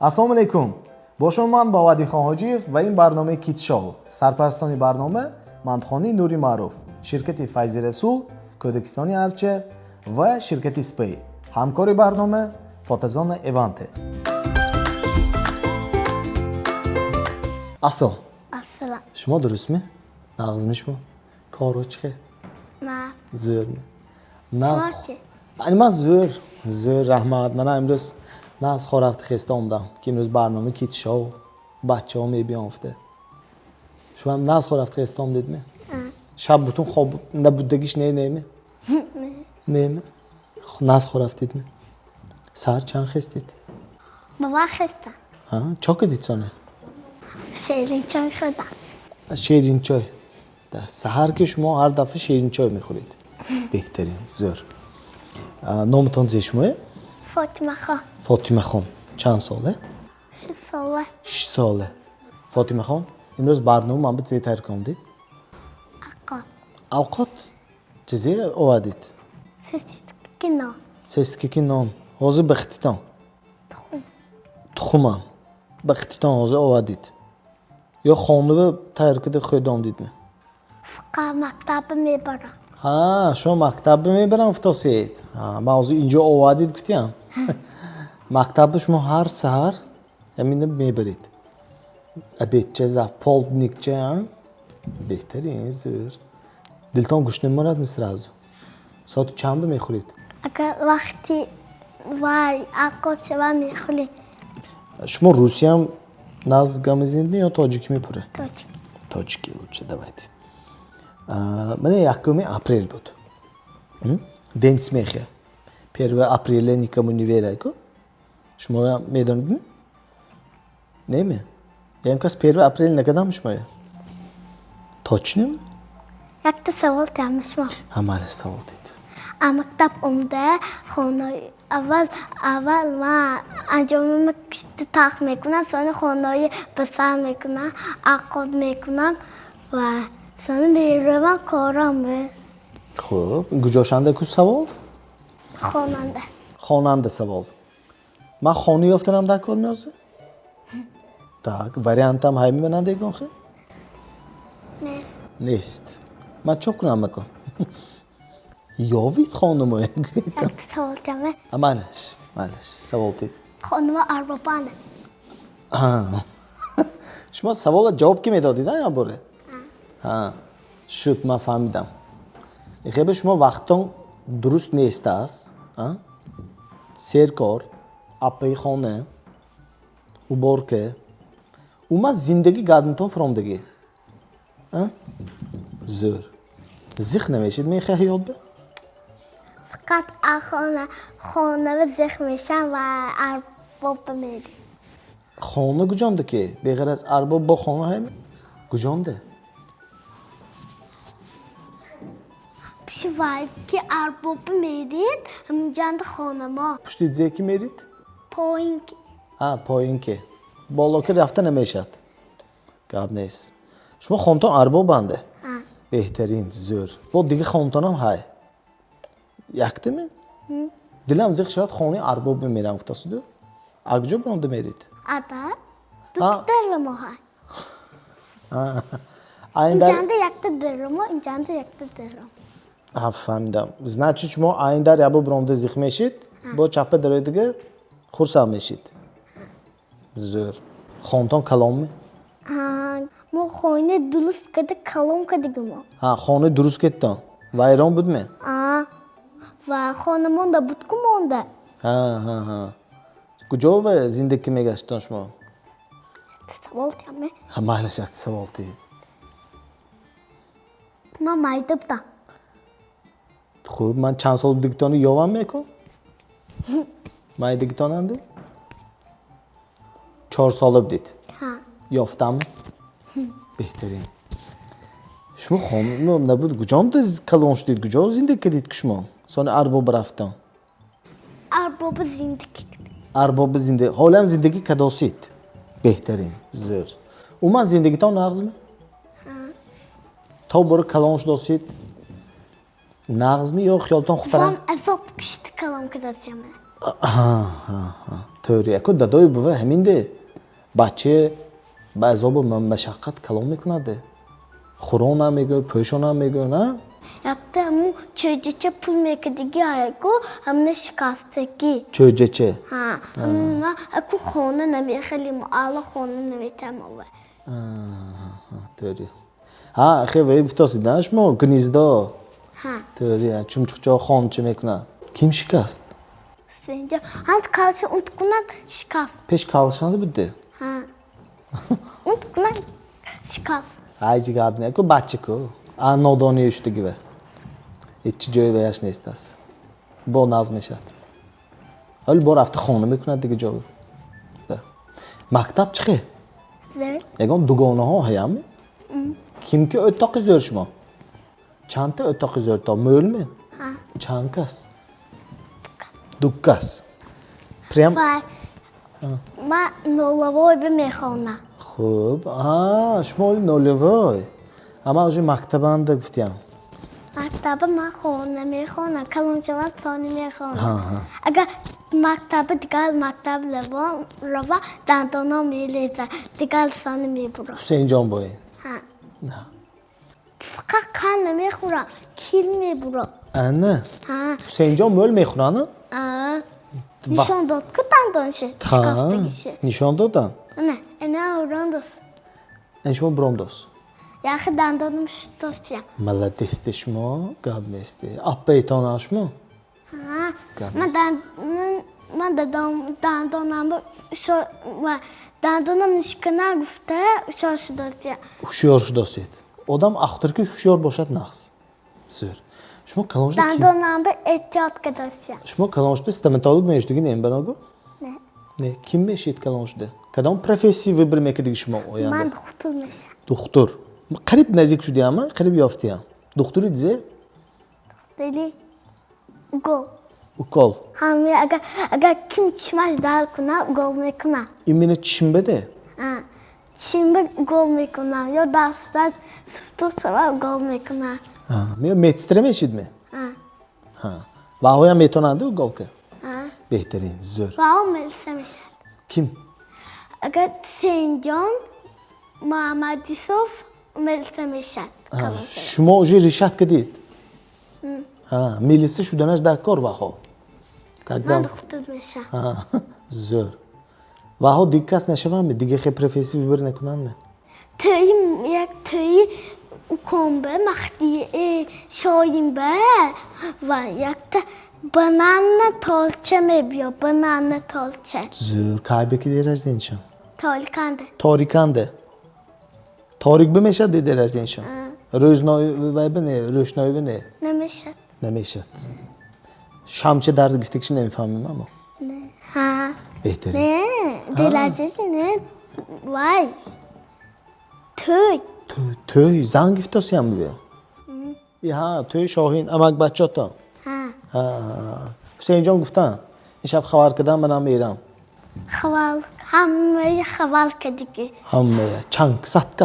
Assalomu alaykum. Boshman Bovadixon Hojiyev va این برنامه کیت شو. سرپرستانی برنامه مندخانی نوری معروف، شرکت فیض رسول، کودکستانی ارچه و شرکت سپی. همکار برنامه فاتزان ایوانته. اصلا شما درست می؟ نغز میشم؟ کارو چه؟ نه زور می؟ نغز چه؟ من زور رحمت. من امروز نغز خورفت خسته آمدم که امروز برنامه کیت شو بچه ها می بیافته. شما هم نغز خورفت خسته آمدید می؟ شب بودون خواب نبودگیش نه می؟ نغز خورفتید می؟ سر چند خستید؟ بابا خستم چا کدید سانه؟ شیرین چای شدم شیرین چای. سحر که شما هر دفعه شیرین چای میخورید. بهترین زور. نامتون زیشمه؟ فاطمه خان فاطمه خان. چند ساله؟ 6 ساله 6 ساله. فاطمه خان امروز برنامه من بهت زیتر کندید؟ اقا اوقات چیزی اوادید؟ سیسکی نان سسکی نان. حاضر بختیتان. تخمم. بختیتان حاضر اوادید. یا خانه و ترکید خودم دید می؟ فقط مکتب میبرم شما مکتب میبرم افتاسید. موضوع اینجا اوادید گفتیم. مکتب شما هر سحر همین میبرید. بیچه زپالدنیکچه بهترین زور. دلتان گوش نمیارد مثل ازو. ساعت چند میخورید؟ اگر وقتی وای اقا شما میخوری شما روسی هم نزد گمیزید می یا تاجیکی میپره؟ تاجیک Точки лучше давайте. Мене якоми апрель буд. День смеха. 1 апреля никому не верайку. Шумо медонидми? Неми? Я им кас 1 апрель нагадам шумоя. Точно? якта савол тамашма Амале савол дид. مکتب اومده خانه اول ما انجام تخت میکنم سان خانه بسر میکنم عقد میکنم و سان میروم کارم به خب گوجاشنده کو سوال؟ خواننده خواننده سوال. من خانه یافتنم در کار میازه؟ Так, вариантам های میبینن دیگه خیلی؟ نه نیست. من چه کنم بکن؟ یاوید خانمو یک سوال جمعه مالش سوال دید. خانم اربابانه شما سوال جواب کی میدادید یا بره؟ شد من فهمیدم. خیلی شما وقتان درست نیست است. سرکار اپی خانه و بارکه و ما زندگی گردنتون فرامدگی. زور زخ نمیشید میخواه یاد به؟ فقط خانه و زخم میشن و ارباب میدی خانه کجامده که بغیر از ارباب با خانه هم کجامده؟ پیش وای که ارباب میدید همینجاند خانه ما پشت زیکی میرید؟ پایین پایین که بالا که رفته نمیشد. قبل نیست. شما خانتان ارباب بنده؟ بهترین زور. با دیگه خانتان هم های. یکته می؟ دلم زیخ شاید خانه ارباب میرم افتاسو دو؟ اگجا برانده میرید؟ ادا دوست دارم های اینجاند یکتا دارم اینجاند یکتا دارم فهمیدم. значит شما این در یابو برانده زیخ میشید با چپه داره دیگه خورسا میشید. زور. خانتان کلام می؟ ما خانه درست کرده کلام کرده ما خانه درست کردن. ویران بود می؟ و خانه مانده بود که مانده کجا و زندگی میگشتن شما؟ سوال تیمه مالش یک سوال دید. ما مایده بودم خوب من چند سال دیگتانو یاوم میکن؟ مای دیگتان انده؟ 4 ساله بدید. یافتم؟ بهترین. شما خانم نبود کجام کلان شدید؟ کجا زندگی کردید که شما؟ سان ارباب رفتن. ارباب زندگی ارباب زندگی. حالا هم زندگی کداسید. بهترین. زور. و من زندگیتان نغز می؟ تا برو کلان شدید؟ نغز می یا خیالتان خوترم؟ فان ازاب کشت کلام کرده سیمه طوری اکو دادای بوه همین ده بچه با عذاب و مشقت کلام میکنه خورون هم میگه پوشون هم میگه نه Yaptı ama çocuğa pul mekadigi ayako hamne şikastaki. چه Ha, ama aku khona nami khali muala khona nami tamam. طوری ها خیلی وی بفتاسی دانش مو گنیزدا Ha, طوری چون چه خان چه میکنه kim şikast sence hans kalsı unutkunan şikast. peş kalışandı budi Ha. Unutkunan şikast. aycı gadne ko bachchi ko a nodoni işte gibi hiç joy ve yaş nestas bu nazmeşat öl bor hafta xona میکنه دیگه جو ده maktab chiqi Evet. yagam dugona ha hayami kim ki ötaqi zörşma çanta ötaqi zörta mölmi Ha. çankas dukkas prям Vay. Ma nolovoy bir mekona. خوب شما نولوی اما اوجی مکتبان ده گفتیم Maktabı ma khona mekhona kaloncavat soni mekhona. Aga maktabı digal maktab lava dantono meleza digal soni mebura. حسین جان بایی Ha. Fakat kan mekhura kil mebura. انه Ha. حسین جان مول میخورانه Aa. Nişan dot kutan şey. ها نشان دادن Ne orandos. این شما برامداز Ya dantonum stosya. ملدستی شما گاب نیستی اپیتان شما Ha. Gabnes. Man da dantonam şu va dantonam nişkana gufte şu dosya. هوشیار شداسید آدم اختر که هوشیار باشد نقص سر شما کلانجda kim Dantonam ehtiyat kadasya. شما کلانجda استمتالوگ میشتگین این بناگو Ne? نه kim میشید کلانجda کدام پروفسی ویبر میکردی شما Ben آینده kurtulmuşum. دکتر قریب نزدیک شدی اما قریب یافتی هم دکتری دیزه Deli. Go. ukol Hami aga kim çimaş dal kuna gol me kuna. ایمینه چشم بده Ha. Şimdi gol me kuna. Yo da stas stos var gol me kuna. میاد متستره میشید می Ha. ها و هایم میتوننده و گل که Ha. بهترین زور Vao melsemiş. kim Aga Sencan Muhammed Yusuf melsemiş. شما اوجی ریشت کدید ها میلیسی شدنش دکار و ها Ben کدام de kurtulmuşum. ها زور و ها دیگه نشوام می دیگه خیلی پروفسی ویبر نکنن می Töyüm yak töyü kombe mahdi şoyim be. Var yakta banana tolçe mebiyor. Banana tolçe. زور کایبه که دیرش دینشم Tolkande. تاریکنده تاریک بمیشد دیرش دینشم روزنای و بنه روشنایی بنه Nemişet. نمیشد شمچه درد گفتگی چی نمیفهمیم اما Ne? Ha. بهترین Ne? Dilacesi ne? Vay. Töy. توی زنگ گفتاسی هم بیه ها توی شاهین امک بچه تا Ha. حسین جان گفتن این شب خبر کردم منم میرم Haval. Hammayı haval kedigi. همه چنگ ست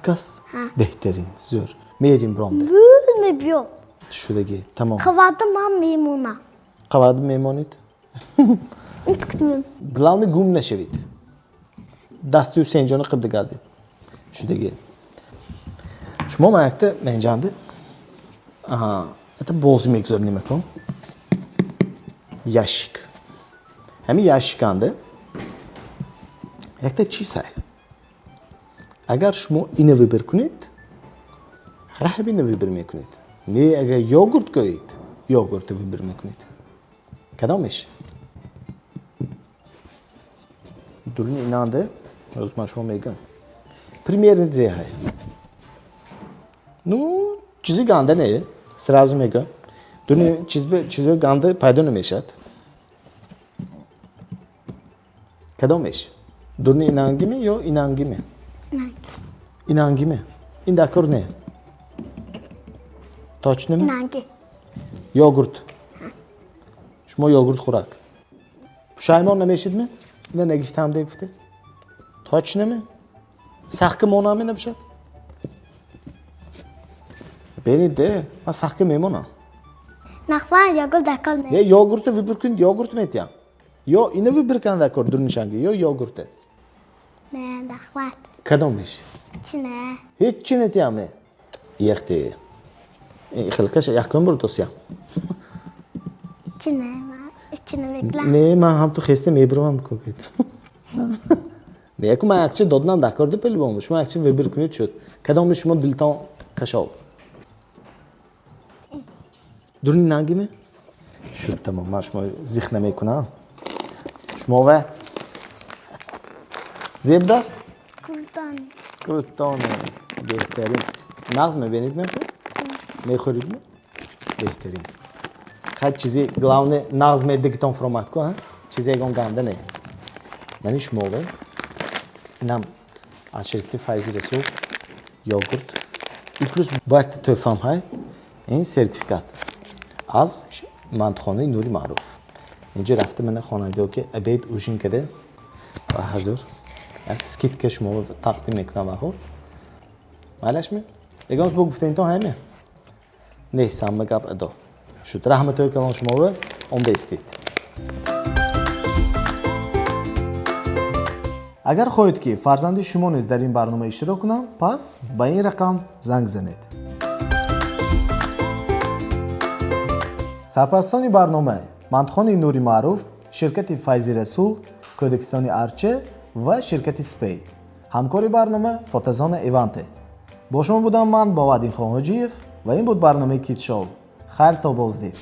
کس بهترین زور میریم برامده Bül mebiyor. شدگی تمام Kavadım ben memuna. قواعد میمانید Unuttum. главный گم نشوید دستی حسین جان قبل گردید شدگی شما مرکته منجانده حتی بازی میگذار نیمه کن یاشک همین یاشکانده یک تا چیز هست اگر شما اینو ویبر کنید همینو ویبر میکنید نه اگر یogurt کوید یogurt ویبر میکنید کدامش durun inandı. O zaman şu mega. Примерно где है? Ну, чизи ганда не, сразу мега. Durun чизи ганда пайда намешат. Кадомеш? Durun inangi mi yo inangi mi? İnangi mi? İndakor ne? Точно mi? Nangi. Yogurt. شما یogurt خوراک. پوشایمان نمیشید می؟ نه نگفتم دیگه گفته. تاچ نمی؟ سخت مونامی نباشد. برید ده. من سخت میمونم. Nachbarn Joghurt Deckel Ne, nehmen. Joghurte Wibirkund Joghurt mit ja. Jo, ina Wibirkan d'accord durnishangi. Yo Joghurte. Nee, Nachbarn. Kadomish. Çine. Hiç çinet ya mı? Yekti. خلكش يحكم برتوسيا. Çine. Çine bekle. Ne man ham tu kheste mebrum koket. Ne yaku man akçe dodnan d'accord de peli bomboş. Man akçe Wibirkund şut. Kadomish mo dilton kaşol. Durni nangi mi? Şut tamam. Maş mo zikhne mekuna. Şmo ve زبداس Kurdan. کروتان بهترین مغز میبینید میخورید می بهترین هر چیزی گلاونه مغز میدگتون فرامت کو ها چیزی اون گنده نه منیش موقع اینم از شرکت فایزی رسول یogurt ilk روز باید توفام های این سرتیفیکات از مندخانه نوری معروف اینجا رفته من خانواده که ابید اوشین کده و حضور سکیت شما تقدیم میکنم آخو معلش می اگه با گفتین تو همه نیستم مگاب ادو شد رحمت های کلان شما و اون بیستید اگر خواهید که فرزند شما نیز در این برنامه اشتراک کنم پس با این رقم زنگ زنید سرپرستان برنامه مندخانه نوری معروف شرکت فایزی رسول کودکستان ارچه و شرکت سپی همکاری برنامه فوتوزون ایونته با شما بودم من بابدین خان حاجیف و این بود برنامه کیت شو خیر تا بازدید